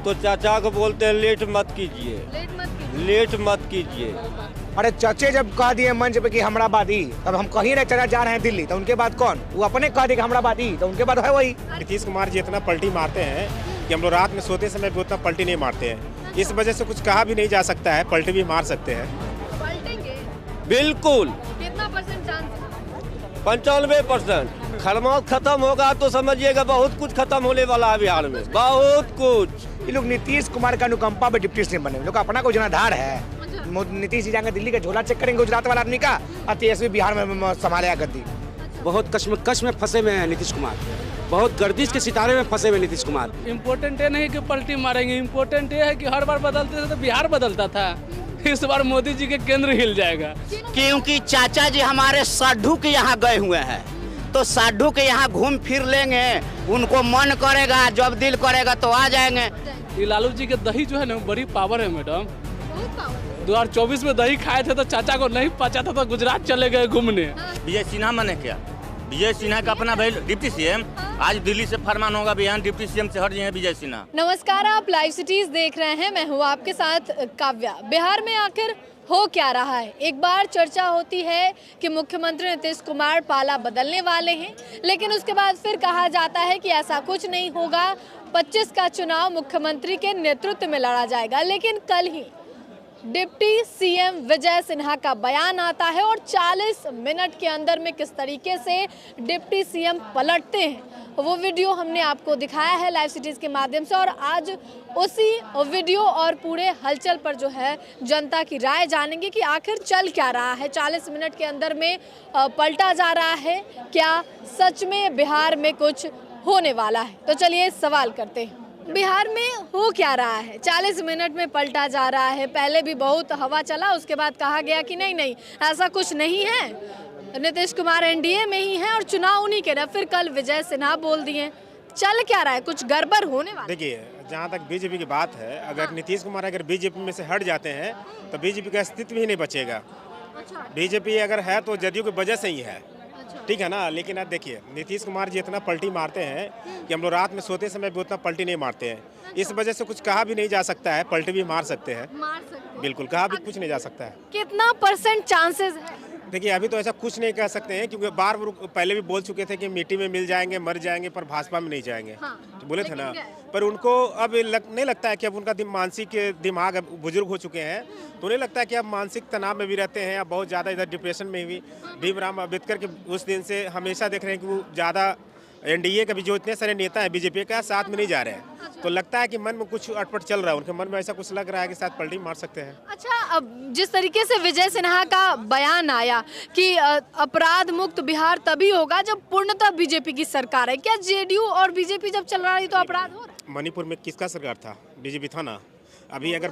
तो चाचा को बोलते हैं लेट मत कीजिए, लेट मत कीजिए। अरे चाचे जब कह दिए मंच पे कि हमराबादी, तब हम कहीं रहे चाचा जा रहे हैं दिल्ली, तो उनके बाद कौन? वो अपने कह दिए कि हमराबादी, तो उनके बाद है वही। नीतीश कुमार जी इतना पलटी मारते हैं कि हम लोग रात में सोते समय भी उतना पलटी नहीं मारते हैं। इस वजह से कुछ कहा भी नहीं जा सकता है, पलटी भी मार सकते हैं। बिल्कुल। कितना परसेंट चांस? 95%। खरमौत खत्म होगा तो समझिएगा बहुत कुछ खत्म होने वाला है बिहार में, बहुत कुछ। ये लोग नीतीश कुमार का अनुकंपा पे डिप्टी सीएम बने, लोग अपना कोई जनाधार है। नीतीश जी जाएंगे दिल्ली का झोला चेक करेंगे गुजरात वाला आदमी का, और तेजस्वी बिहार में संभालेगा गद्दी। बहुत कश्मकश में फंसे हुए हैं नीतीश कुमार, बहुत गर्दिश के सितारे में फंसे हुए नीतीश कुमार। इम्पोर्टेंट ये नहीं कि पलटी मारेंगे, इम्पोर्टेंट ये है कि हर बार बदलते थे तो बिहार बदलता था, इस बार मोदी जी के केंद्र हिल जाएगा। क्योंकि चाचा जी हमारे साधु के यहाँ गए हुए हैं, तो साधु के यहाँ घूम फिर लेंगे, उनको मन करेगा, जब दिल करेगा तो आ जाएंगे। ये लालू जी के दही जो है ना बड़ी पावर है मैडम। 2024 में दही खाए थे तो चाचा को नहीं पचा था तो गुजरात चले गए घूमने। विजय सिन्हा माने क्या? विजय सिन्हा का अपना भाई डिप्टी सीएम, आज दिल्ली से फरमान होगा बिहार डिप्टी सीएम से हट जाए विजय सिन्हा। नमस्कार, आप लाइव सिटीज देख रहे हैं, मैं हूँ आपके साथ काव्या। बिहार में आखिर हो क्या रहा है? एक बार चर्चा होती है कि मुख्यमंत्री नीतीश कुमार पाला बदलने वाले हैं, लेकिन उसके बाद फिर कहा जाता है कि ऐसा कुछ नहीं होगा, 25 का चुनाव मुख्यमंत्री के नेतृत्व में लड़ा जाएगा। लेकिन कल ही डिप्टी सीएम विजय सिन्हा का बयान आता है और 40 मिनट के अंदर में किस तरीके से डिप्टी सीएम पलटते हैं वो वीडियो हमने आपको दिखाया है लाइव सिटीज़ के माध्यम से। और आज उसी वीडियो और पूरे हलचल पर जो है जनता की राय जानेंगे कि आखिर चल क्या रहा है। 40 मिनट के अंदर में पलटा जा रहा है, क्या सच में बिहार में कुछ होने वाला है? तो चलिए सवाल करते हैं, बिहार में हो क्या रहा है? 40 मिनट में पलटा जा रहा है। पहले भी बहुत हवा चला, उसके बाद कहा गया कि नहीं ऐसा कुछ नहीं है, नीतीश कुमार एनडीए में ही है और चुनाव उन्हीं के ना। फिर कल विजय सिन्हा बोल दिए। चल क्या रहा है? कुछ गड़बड़ होने वाला? देखिए, जहाँ तक बीजेपी की बात है, अगर नीतीश कुमार अगर बीजेपी में से हट जाते हैं तो बीजेपी का अस्तित्व ही नहीं बचेगा। बीजेपी अगर है तो जदयू की वजह से ही है, ठीक है ना। लेकिन अब देखिए, नीतीश कुमार जी इतना पलटी मारते हैं कि हम लोग रात में सोते समय भी उतना पलटी नहीं मारते हैं। इस वजह से कुछ कहा भी नहीं जा सकता है, पलटी भी मार सकते हैं। बिल्कुल, कहा भी कुछ नहीं जा सकता है। कितना परसेंट चांसेस है? देखिए, अभी तो ऐसा कुछ नहीं कह सकते हैं, क्योंकि बार पहले भी बोल चुके थे कि मिट्टी में मिल जाएंगे, मर जाएंगे, पर भाजपा में नहीं जाएंगे। तो बोले थे ना। पर उनको अब नहीं लगता है कि अब उनका मानसिक दिमाग अब बुजुर्ग हो चुके हैं, तो उन्हें लगता है कि अब मानसिक तनाव में भी रहते हैं, अब बहुत ज़्यादा इधर डिप्रेशन में भी। भीमराव अम्बेडकर के उस दिन से हमेशा देख रहे हैं कि वो ज़्यादा एनडीए का भी जो इतने सारे नेता हैं बीजेपी का साथ में नहीं जा रहे हैं। तो लगता है कि मन में कुछ अटपट चल रहा है, उनके मन में ऐसा कुछ लग रहा है कि शायद पलटी मार सकते हैं। अच्छा, अब जिस तरीके से विजय सिन्हा का बयान आया कि अपराध मुक्त बिहार तभी होगा जब पूर्णतः बीजेपी की सरकार है, क्या जेडीयू और बीजेपी जब चल रहा है तो अपराध हो रहा है? मणिपुर में किसका सरकार था? बीजेपी था ना। अभी अगर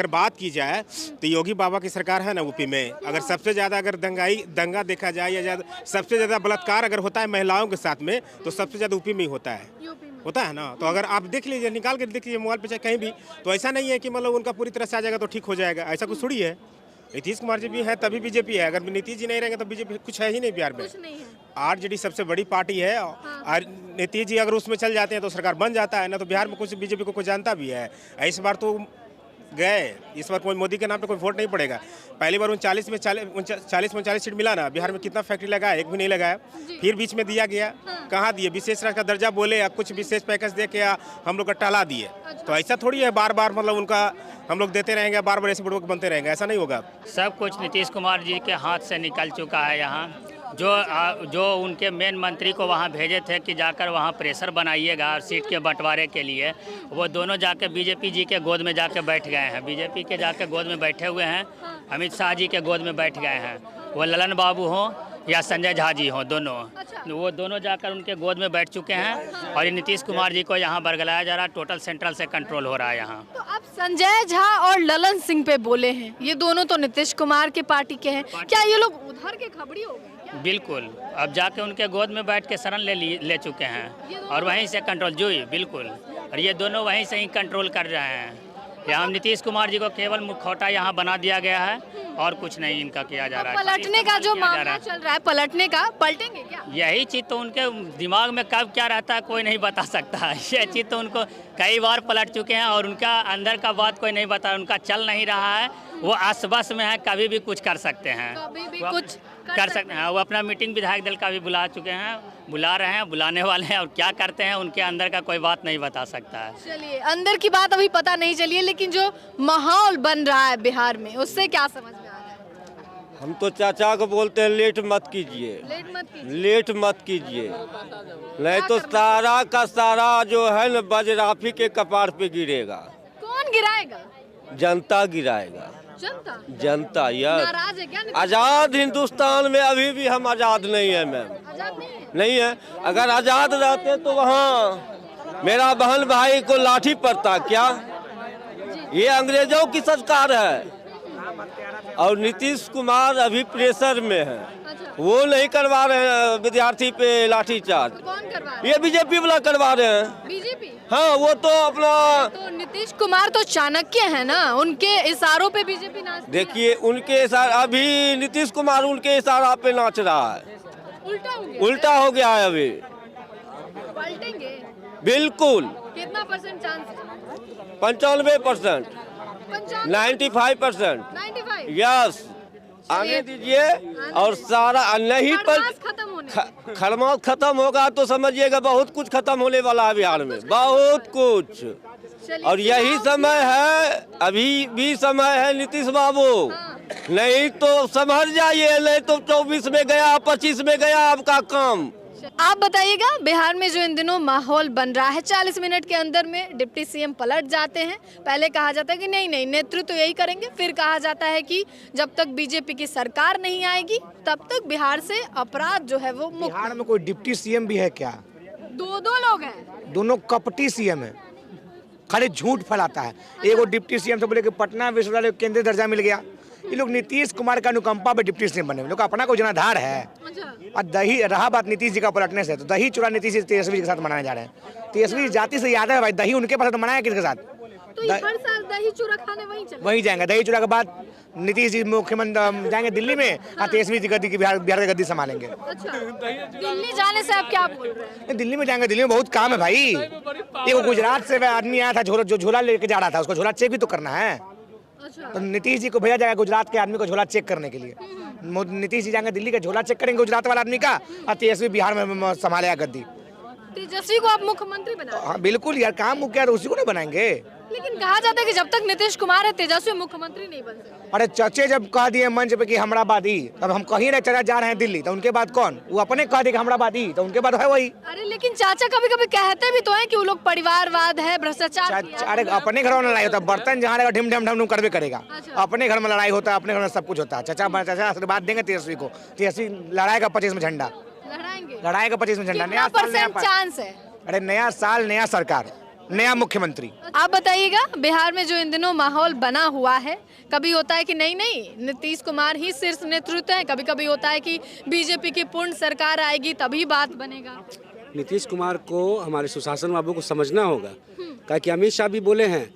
बात की जाए तो योगी बाबा की सरकार है ना यूपी में। अगर सबसे ज़्यादा अगर दंगा देखा जाए या सबसे ज़्यादा बलात्कार अगर होता है महिलाओं के साथ में, तो सबसे ज़्यादा यूपी में ही होता है ना। तो अगर आप देख लीजिए, निकाल कर देख लीजिए मोबाइल पे चाहे कहीं भी, तो ऐसा नहीं है कि मतलब उनका पूरी तरह से आ जाएगा तो ठीक हो जाएगा, ऐसा कुछ थोड़ी है। नीतीश कुमार जी भी है तभी बीजेपी है, अगर नीतीश जी नहीं रहेंगे तो बीजेपी कुछ है ही नहीं बिहार में। आरजेडी सबसे बड़ी पार्टी है और नीतीश जी अगर उसमें चल जाते हैं तो सरकार बन जाता है ना, तो बिहार में कुछ बीजेपी को कोई जानता भी है। इस बार तो गए, इस बार कोई मोदी के नाम पे कोई वोट नहीं पड़ेगा। पहली बार 39 में 40 सीट मिला ना, बिहार में कितना फैक्ट्री लगाया? एक भी नहीं लगाया। फिर बीच में दिया गया, कहाँ दिए? विशेष राज्य का दर्जा बोले या कुछ विशेष पैकेज दे के या हम लोग का टाला दिए। तो ऐसा थोड़ी है बार बार मतलब उनका हम लोग देते रहेंगे, बार बार ऐसे बुड़बक बनते रहेंगे, ऐसा नहीं होगा। सब कुछ नीतीश कुमार जी के हाथ से निकल चुका है। यहाँ जो उनके मेन मंत्री को वहाँ भेजे थे कि जाकर वहाँ प्रेशर बनाइएगा सीट के बंटवारे के लिए, वो दोनों जाके बीजेपी जी के गोद में जाके बैठ गए हैं। बीजेपी के जाके गोद में बैठे हुए हैं, अमित शाह जी के गोद में बैठ गए हैं। वो ललन बाबू हों या संजय झा जी हों, दोनों वो दोनों जाकर उनके गोद में बैठ चुके हैं। और ये नीतीश कुमार जी को यहाँ बरगलाया जा रहा है, टोटल सेंट्रल से कंट्रोल हो रहा है यहाँ। तो अब संजय झा और ललन सिंह पे बोले हैं, ये दोनों तो नीतीश कुमार के पार्टी के हैं, क्या ये लोग उधर के खबरी हो गए? बिल्कुल, अब जाके उनके गोद में बैठ के शरण ले चुके हैं और वहीं से कंट्रोल बिल्कुल। और ये दोनों वहीं से ही कंट्रोल कर रहे हैं। यहाँ नीतीश कुमार जी को केवल मुखौटा यहाँ बना दिया गया है और कुछ नहीं इनका किया जा रहा है। पलटने का जो मामला चल रहा है, पलटने का, पलटेंगे क्या? यही चीज़ तो उनके दिमाग में कब क्या रहता है कोई नहीं बता सकता। ये चीज़ तो उनको कई बार पलट चुके हैं और उनका अंदर का बात कोई नहीं बता, उनका चल नहीं रहा है, वो आसपास में है, कभी भी कुछ कर सकते हैं, कभी भी कुछ कर सकते हैं। वो अपना मीटिंग विधायक दल का भी बुला चुके हैं, बुला रहे हैं, बुलाने वाले हैं, और क्या करते हैं उनके अंदर का कोई बात नहीं बता सकता है। चलिए, अंदर की बात अभी पता नहीं चली है, लेकिन जो माहौल बन रहा है बिहार में, उससे क्या समझ में आ रहा है? हम तो चाचा को बोलते हैं लेट मत कीजिए, लेट मत कीजिए, नहीं तो सारा का सारा जो है न बजराफी के कपार पे गिरेगा। कौन गिराएगा? जनता गिराएगा। जनता? जनता यार नाराज है क्या? आजाद हिंदुस्तान में अभी भी हम आजाद नहीं है मैम, आजाद नहीं है? नहीं है। अगर आजाद रहते तो वहाँ मेरा बहन भाई को लाठी पड़ता क्या? ये अंग्रेजों की सरकार है और नीतीश कुमार अभी प्रेशर में है, वो नहीं करवा रहे हैं विद्यार्थी पे लाठीचार्ज, कौन करवा रहा है? ये बीजेपी वाला करवा रहे हैं। बीजेपी? हाँ, वो तो अपना तो नीतीश कुमार तो चाणक्य है ना, उनके इशारों पे बीजेपी नाचती है। देखिए उनके इशारा, अभी नीतीश कुमार उनके इशारा पे नाच रहा है, उल्टा हो गया, उल्टा हो गया है अभी। पलटेंगे? बिल्कुल कितना परसेंट चांस है? 95%, 95%, 95? यस। आने दीजिए और सारा नहीं पर खत्म होने, खरमास खत्म होगा तो समझिएगा बहुत कुछ खत्म होने वाला है बिहार में, बहुत कुछ। और यही समय है, अभी भी समय है नीतीश बाबू, नहीं तो समझ जाइए, नहीं तो 24 में गया, 25 में गया आपका काम। आप बताइएगा, बिहार में जो इन दिनों माहौल बन रहा है, 40 मिनट के अंदर में डिप्टी सीएम पलट जाते हैं। पहले कहा जाता है कि नहीं नहीं नेतृत्व तो यही करेंगे, फिर कहा जाता है कि जब तक बीजेपी की सरकार नहीं आएगी तब तक बिहार से अपराध जो है वो मुक्त। बिहार में कोई डिप्टी सीएम भी है क्या? दो लोग हैं, दोनों कपटी सीएम है, खाली झूठ फैलाता है। एगो डिप्टी सीएम से बोले कि पटना विश्वविद्यालय को केंद्रीय दर्जा मिल गया, ये लोग नीतीश कुमार का अनुकंपा पे डिप्टी सीएम बने, लोग अपना कोई जनाधार है। और दही रहा बात नीतीश जी का पलटने से, तो दही चूड़ा नीतीश तेजस्वी जी के साथ मनाने जा रहे हैं। तेजस्वी जाति से याद है भाई, दही उनके पास तो मनाया किसके साथ? तो हर साल दही चूड़ा खाने वहीं जाएंगे। दही चूड़ा के बाद नीतीश जी मुख्यमंत्री जाएंगे दिल्ली में, और तेजस्वी जी गद्दी की बिहार की गद्दी संभालेंगे। अच्छा, दिल्ली जाने से आप क्या बोल रहे हैं? दिल्ली में जाएंगे, दिल्ली में बहुत काम है भाई। एक गुजरात से आदमी आया था, जो झोला लेके जा रहा था, उसको झोला चेक भी तो करना है। तो नीतीश जी को भेजा जाएगा गुजरात के आदमी को झोला चेक करने के लिए। नीतीश जी जाएंगे दिल्ली का, झोला चेक करेंगे गुजरात वाला आदमी का, और तेजस्वी बिहार में संभालेगा गद्दी। तेजस्वी को आप मुख्यमंत्री बना? हाँ बिल्कुल यार, काम मुख्य है, उसी को नहीं बनाएंगे। लेकिन कहा जाता है कि जब तक नीतीश कुमार है तेजस्वी मुख्यमंत्री नहीं बन सकते। अरे चचे जब कह दिए मंच पे कि हमरा बादी, तब हम कहीं रहे चला जा रहे हैं दिल्ली, तो उनके बाद कौन? वो अपने कह दिए कि हमरा बादी, तो उनके बाद है वही। अरे लेकिन चाचा कभी कभी कहते भी तो है कि वो लोग परिवारवाद है, भ्रष्टाचार। अरे अपने घर में लड़ाई होता है, बर्तन जहाँ रहेगा ढिम ढम ढम करवे करेगा। अपने घर में लड़ाई होता है, अपने घर में सब कुछ होता है। चाचा आशीर्वाद देंगे तेजस्वी को, तेजस्वी लड़ाएगा 25 में झंडा, लड़ाएगा 25 में झंडा। नया चांस है? अरे नया साल, नया सरकार, नया मुख्यमंत्री। आप बताइएगा, बिहार में जो इन दिनों माहौल बना हुआ है, कभी होता है कि नहीं नहीं नीतीश कुमार ही शीर्ष नेतृत्व है, कभी कभी होता है कि बीजेपी की पूर्ण सरकार आएगी तभी बात बनेगा। नीतीश कुमार को हमारे सुशासन बाबू को समझना होगा, कि अमित शाह भी बोले हैं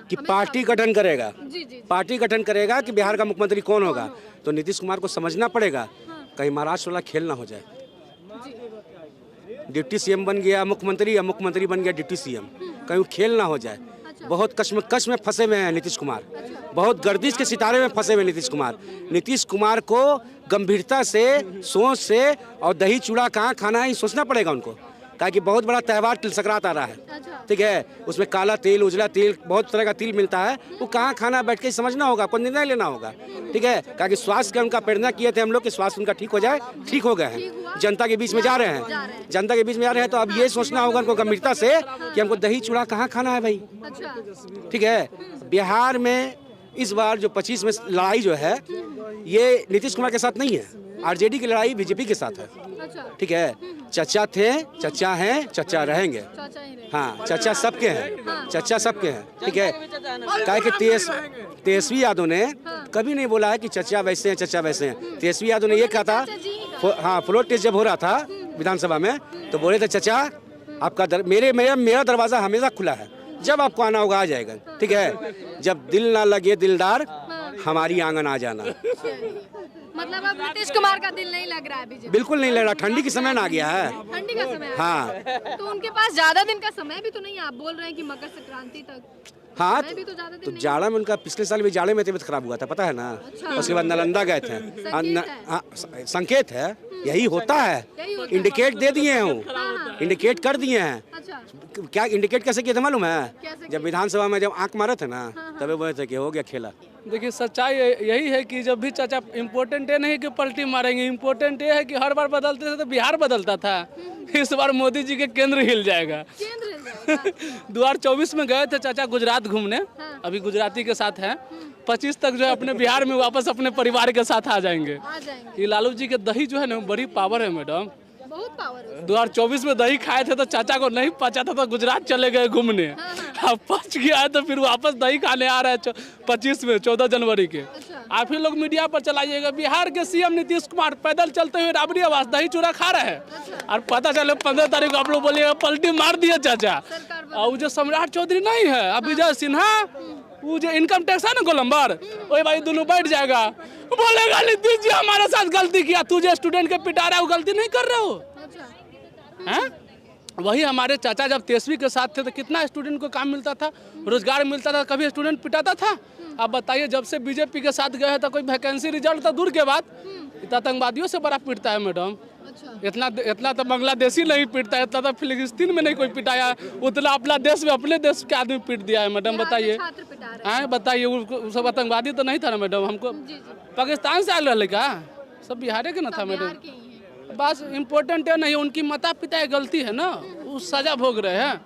कि पार्टी गठन करेगा, पार्टी गठन करेगा कि बिहार का मुख्यमंत्री कौन होगा। तो नीतीश कुमार को समझना पड़ेगा कहीं महाराष्ट्र वाला खेल ना हो जाए। डिप्टी सीएम बन गया मुख्यमंत्री, या मुख्यमंत्री बन गया डिप्टी सीएम, कहीं खेल ना हो जाए। बहुत कश्मकश में फंसे हुए हैं नीतीश कुमार, बहुत गर्दिश के सितारे में फंसे हुए नीतीश कुमार। नीतीश कुमार को गंभीरता से, सोच से, और दही चूड़ा कहाँ खाना है ये सोचना पड़ेगा उनको, ताकि बहुत बड़ा त्यौहार तिल संक्रांत आ रहा है, ठीक है। उसमें काला तिल, उजला तिल, बहुत तरह का तिल मिलता है, वो कहाँ खाना बैठ के समझना होगा, कोई निर्णय लेना होगा, ठीक है। ताकि स्वास्थ्य का उनका प्रेरणा किए थे हम लोग कि स्वास्थ्य उनका ठीक हो जाए, ठीक हो गए हैं। जनता के बीच में जा रहे हैं, जनता के बीच में जा रहे हैं, तो अब ये सोचना होगा उनको गंभीरता से कि हमको दही चूड़ा कहाँ खाना है भाई, ठीक है। बिहार में इस बार जो 25 में लड़ाई जो है ये नीतीश कुमार के साथ नहीं है, आरजेडी की लड़ाई बीजेपी के साथ है, ठीक है। चचा थे, चचा हैं, चचा रहेंगे, हाँ चचा सबके हैं, चचा सबके हैं, ठीक है। क्या कि तेजस्वी यादव ने कभी नहीं बोला है कि चचा वैसे हैं, चचा वैसे हैं। तेजस्वी यादव ने ये कहा था, हाँ फ्लोर टेस्ट जब हो रहा था विधानसभा में, तो बोले थे चचा आपका मेरा दरवाजा हमेशा खुला है, जब आपको आना होगा आ जाएगा, ठीक है। जब दिल ना लगे दिलदार, हमारी आंगन आ जाना। मतलब अब नीतीश कुमार का दिल नहीं लग रहा है बीजेपी? बिल्कुल नहीं लग रहा, ठंडी की समय ना आ गया है। ठंडी का समय हाँ तो उनके पास ज्यादा दिन का समय भी तो नहीं है। आप बोल रहे हैं कि मकर संक्रांति तक हाँ, समय भी तो ज्यादा दिन तो नहीं जाड़ा में उनका पिछले साल भी जाड़े में तबीयत खराब हुआ था, पता है ना। उसके बाद नालंदा गए थे। संकेत है, यही होता है। इंडिकेट दे दिए हैं, इंडिकेट कर दिए हैं। क्या इंडिकेट कैसे किया था मालूम है? जब विधानसभा में जब आंख मारे थे ना, तभी बोले थे कि हो गया खेला। देखिए सच्चाई यही है कि जब भी चाचा इम्पोर्टेंट ये नहीं कि पलटी मारेंगे, इम्पोर्टेंट ये है कि हर बार बदलते थे तो बिहार बदलता था, इस बार मोदी जी के केंद्र हिल जाएगा। 2024 में गए थे चाचा गुजरात घूमने, अभी गुजराती के साथ हैं। 25 तक जो है अपने बिहार में वापस अपने परिवार के साथ आ जाएंगे। ये लालू जी के दही जो है ना बड़ी पावर है मैडम, बहुत पावर है। 2024 में दही खाए थे तो चाचा को नहीं पचा था तो गुजरात चले गए घूमने। अब पच गया है तो फिर वापस दही खाने आ रहा है 25 में 14 जनवरी के। आप ही लोग मीडिया पर चलाइएगा, बिहार के सीएम नीतीश कुमार पैदल चलते हुए राबड़ी आवास दही चूड़ा खा रहे हैं और पता चले 15 तारीख को आप लोग बोलिएगा पलटी मार दिया चाचा। और जो सम्राट चौधरी नहीं है, अब विजय सिन्हा, वो जो इनकम टैक्स है ना गोलंबर, वही भाई दोनों बैठ जाएगा, बोलेगा नीतीश जी हमारे साथ गलती किया, तू जो स्टूडेंट के पिटा रहा है वो गलती नहीं कर रहे हो। हैं? वही हमारे चाचा जब तेजस्वी के साथ थे तो कितना स्टूडेंट को काम मिलता था, रोजगार मिलता था, कभी स्टूडेंट पिटाता था? आप बताइए, जब से बीजेपी के साथ गए हैं तो कोई वैकेंसी रिजल्ट तो दूर के बाद आतंकवादियों से बड़ा पिटता है मैडम। इतना तो बांग्लादेशी नहीं पिटता है, इतना तो फिलिस्तीन में नहीं कोई पिटाया, उतना अपना देश में अपने देश के आदमी पीट दिया है मैडम। बताइए बताइए, वो सब आतंकवादी तो नहीं था ना मैडम? हमको पाकिस्तान से आए रहे क्या? सब बिहार के ना था मैडम। बस इम्पोर्टेंट है नहीं, उनकी माता पिता की गलती है ना, वो सजा भोग रहे हैं।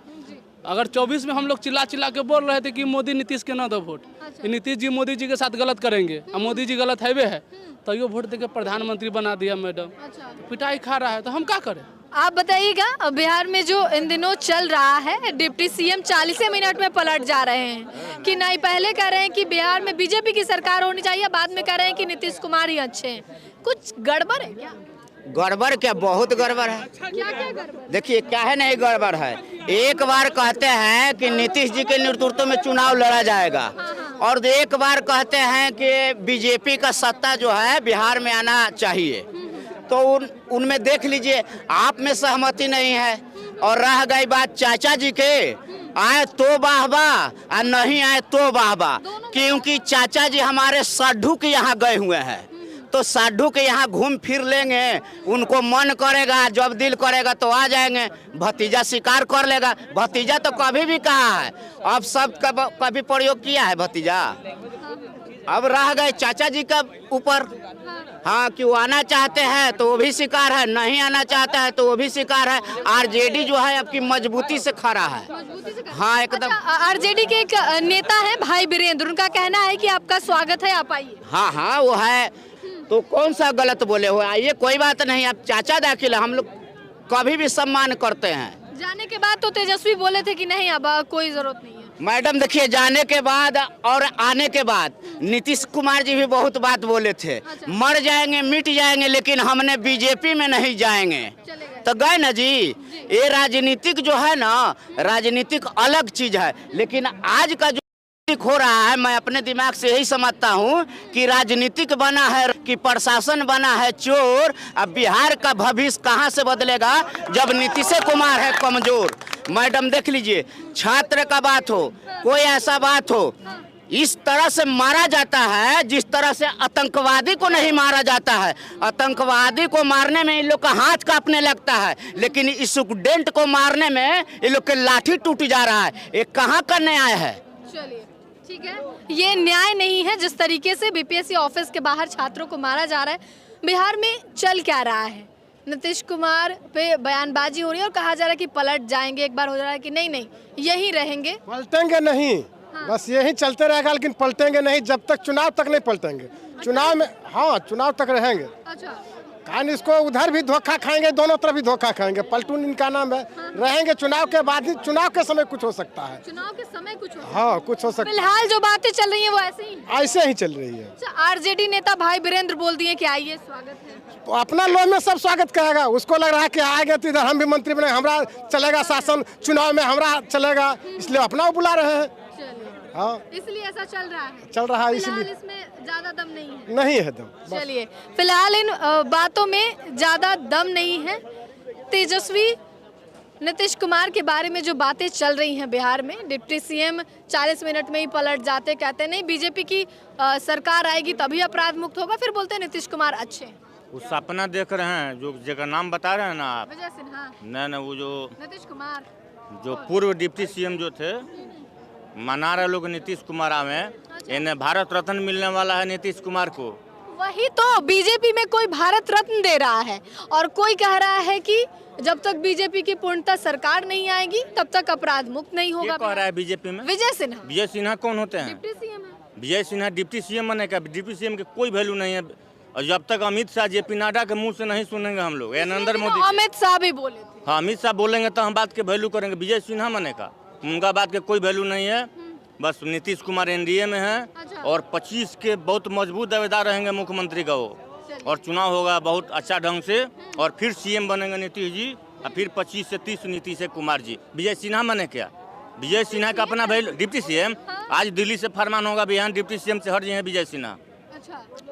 अगर 24 में हम लोग चिल्ला चिल्ला के बोल रहे थे कि मोदी नीतीश के ना दो वोट, नीतीश जी मोदी जी के साथ गलत करेंगे और मोदी जी गलत है तो ये वोट देके प्रधानमंत्री बना दिया मैडम। पिटाई खा रहा है तो हम क्या करें? आप बताइएगा, बिहार में जो इन दिनों चल रहा है, डिप्टी सीएम 40 मिनट में पलट जा रहे हैं कि नहीं, पहले कह रहे हैं कि बिहार में बीजेपी की सरकार होनी चाहिए, बाद में कह रहे हैं कि नीतीश कुमार ही अच्छे हैं। कुछ गड़बड़ है क्या? गड़बड़ क्या, बहुत गड़बड़ है। क्या गड़बड़? देखिए क्या है नहीं गड़बड़ है। एक बार कहते हैं कि नीतीश जी के नेतृत्व में चुनाव लड़ा जाएगा और एक बार कहते हैं कि बीजेपी का सत्ता जो है बिहार में आना चाहिए। तो उनमें देख लीजिए, आप में सहमति नहीं है और रह गई बात चाचा जी के, आए तो वाह वाह और नहीं आए तो वाह वाह, क्योंकि चाचा जी हमारे साधु के यहाँ गए हुए हैं तो साधु के यहाँ घूम फिर लेंगे, उनको मन करेगा, जब दिल करेगा तो आ जाएंगे। भतीजा स्वीकार कर लेगा, भतीजा तो कभी भी कहा है, अब सब कभी प्रयोग किया है भतीजा। अब रह गए चाचा जी का ऊपर, हाँ कि वो आना चाहते हैं तो वो भी स्वीकार है, नहीं आना चाहता है तो वो भी स्वीकार है। आरजेडी जो है आपकी मजबूती से खड़ा है। हाँ एकदम। आरजेडी के एक नेता है भाई वीरेंद्र, उनका कहना है कि आपका स्वागत है, आप आइए। हाँ हाँ वो है, तो कौन सा गलत बोले हो, आइए कोई बात नहीं, आप चाचा दाखिल है, हम लोग कभी भी सम्मान करते हैं। जाने के बाद तो तेजस्वी बोले थे कि नहीं अब कोई जरूरत नहीं है। मैडम देखिए, जाने के बाद और आने के बाद नीतीश कुमार जी भी बहुत बात बोले थे। मर जाएंगे मिट जाएंगे लेकिन हमने बीजेपी में नहीं जाएंगे, तो गए ना जी। ये राजनीतिक जो है ना, राजनीतिक अलग चीज है, लेकिन आज का जो हो रहा है, मैं अपने दिमाग से यही समझता हूँ कि राजनीतिक बना है कि प्रशासन बना है चोर। अब बिहार का भविष्य कहाँ से बदलेगा जब नीतीश कुमार है कमजोर। मैडम देख लीजिए, छात्र का बात हो, कोई ऐसा बात हो, इस तरह से मारा जाता है जिस तरह से आतंकवादी को नहीं मारा जाता है। आतंकवादी को मारने में इन लोग का हाथ कांपने लगता है, लेकिन इस स्टूडेंट को मारने में इन लोग के लाठी टूट जा रहा है। ये कहाँ का न्याय है? चलिए ठीक है, ये न्याय नहीं है जिस तरीके से बीपीएससी ऑफिस के बाहर छात्रों को मारा जा रहा है। बिहार में चल क्या रहा है? नीतीश कुमार पे बयानबाजी हो रही है और कहा जा रहा है कि पलट जाएंगे, एक बार हो रहा है कि नहीं यही रहेंगे। पलटेंगे नहीं, हाँ। बस यही चलते रहेगा, लेकिन पलटेंगे नहीं जब तक चुनाव तक नहीं पलटेंगे। चुनाव में हाँ, चुनाव तक रहेंगे। अच्छा, कारण इसको उधर भी धोखा खाएंगे, दोनों तरफ भी धोखा खाएंगे। पलटून इनका नाम है। हाँ। रहेंगे चुनाव के बाद ही, चुनाव के समय कुछ हो सकता है। चुनाव के समय कुछ हो सकता है। हाँ कुछ हो सकता है। फिलहाल जो बातें चल रही हैं वो ऐसे ही चल रही है। अच्छा, आरजेडी नेता भाई वीरेंद्र बोल दिए कि आइए स्वागत है, तो अपना लोग में सब स्वागत करेगा। उसको लग रहा है कि आएंगे तो इधर हम भी मंत्री बने, हमारा चलेगा शासन, चुनाव में हमारा चलेगा, इसलिए अपना बुला रहे हैं। हाँ इसलिए ऐसा चल रहा है। चल रहा है फिलहाल इसलिए। इसमें ज्यादा दम नहीं है। नहीं है दम। चलिए, फिलहाल इन बातों में ज्यादा दम नहीं है। तेजस्वी नीतीश कुमार के बारे में जो बातें चल रही हैं बिहार में, डिप्टी सीएम 40 मिनट में ही पलट जाते, कहते नहीं बीजेपी की सरकार आएगी तभी अपराध मुक्त होगा, फिर बोलते हैं नीतीश कुमार अच्छे हैं। वो सपना देख रहे हैं, जो जगह नाम बता रहे हैं ना आप, विजय सिन्हा, नहीं वो जो नीतीश कुमार, जो पूर्व डिप्टी सीएम जो थे, मना रहे लोग नीतीश कुमार आवे, इन्हें भारत रत्न मिलने वाला है नीतीश कुमार को। वही तो, बीजेपी में कोई भारत रत्न दे रहा है और कोई कह रहा है कि जब तक बीजेपी की पूर्णतः सरकार नहीं आएगी तब तक अपराध मुक्त नहीं होगा। ये कह रहा है बीजेपी में विजय सिन्हा। विजय सिन्हा कौन होते हैं? डिप्टी सीएम है। विजय सिन्हा डिप्टी सीएम बने का? डिप्टी सीएम की कोई वैल्यू नहीं है। और जब तक अमित शाह जेपी नड्डा के मुंह से नहीं सुनेंगे हम लोग, या नरेंद्र मोदी, अमित शाह भी बोले थे। हाँ, अमित शाह बोलेंगे तो हम बात के वैल्यू करेंगे। विजय सिन्हा बने का, उनका बात के कोई वैल्यू नहीं है। बस नीतीश कुमार एनडीए में है और 25 के बहुत मजबूत दावेदार रहेंगे मुख्यमंत्री का वो, और चुनाव होगा बहुत अच्छा ढंग से, और फिर सीएम बनेंगे नीतीश जी, और फिर 25 से 30 नीतीश कुमार जी। विजय सिन्हा बने क्या? विजय सिन्हा का अपना वैल्यू, डिप्टी सीएम आज दिल्ली से फरमान होगा, बिहार डिप्टी सीएम से हट जाए विजय सिन्हा।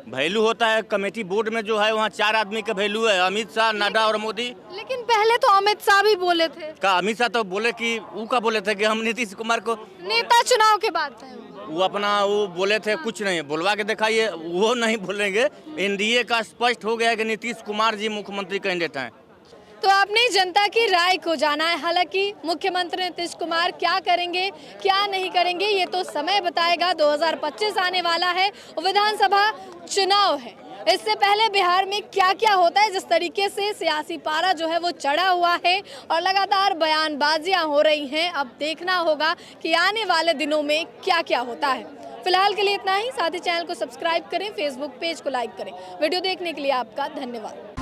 वैल्यू होता है कमेटी बोर्ड में जो है, वहाँ 4 आदमी का वैल्यू है, अमित शाह, नड्डा और मोदी। लेकिन पहले तो अमित शाह भी बोले थे। का अमित शाह तो बोले कि वो बोले थे कि हम नीतीश कुमार को नेता चुनाव के बाद थे। वो अपना वो बोले थे, कुछ नहीं बुलवा के दिखाइए, वो नहीं बोलेंगे। एनडीए का स्पष्ट हो गया कि नीतीश कुमार जी मुख्यमंत्री कैंडिडेट हैं। तो आपने जनता की राय को जाना है। हालांकि मुख्यमंत्री नीतीश कुमार क्या करेंगे क्या नहीं करेंगे ये तो समय बताएगा। 2025 आने वाला है, विधानसभा चुनाव है। इससे पहले बिहार में क्या क्या होता है, जिस तरीके से सियासी पारा जो है वो चढ़ा हुआ है और लगातार बयानबाजियां हो रही हैं, अब देखना होगा कि आने वाले दिनों में क्या क्या होता है। फिलहाल के लिए इतना ही। साथ ही चैनल को सब्सक्राइब करें, फेसबुक पेज को लाइक करें। वीडियो देखने के लिए आपका धन्यवाद।